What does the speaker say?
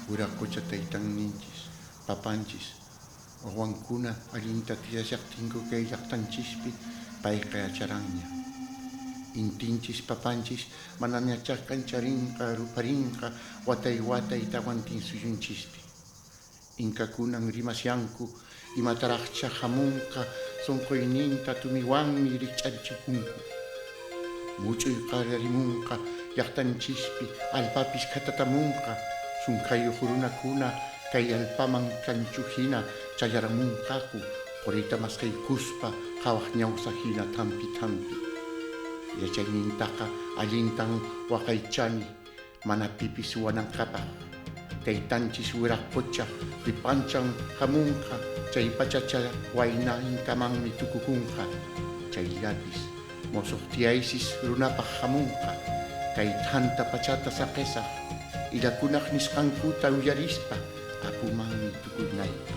Uraqucha taytanninchis, papanchis, wawankuna allinta tiyashaqtinku kay llaqtanchispi payqa yacharanña. Intinchis papanchis mananyachaq kancharinqa ruparinqa watay tawantin suyunchispi. Inkakunan rimasyanku imataraqcha hamunqa sonqoyninta tumiwanmi rikch'arichikunku. Much'uy qararimunqa llaqtanchispi alpapis katatamunqa sunkayuq runakuna kay alpaman kanchuhina chayaramunqaku qurita masqaykuspa qawaq ñawsahina tampi. Yachaynintaqa allintan waqaychani mana pipis suwananqapaq. Taytanchis Wiraqucha ripanchan hamunqa chay pachacha wayna inkamanmi tukukunqa. Chayllapis mosuq tiyaysis runapaq hamunqa kay thanta pachata saqesaq irakunaq nisqankuta uyarispa apumanmi tukuynayqa.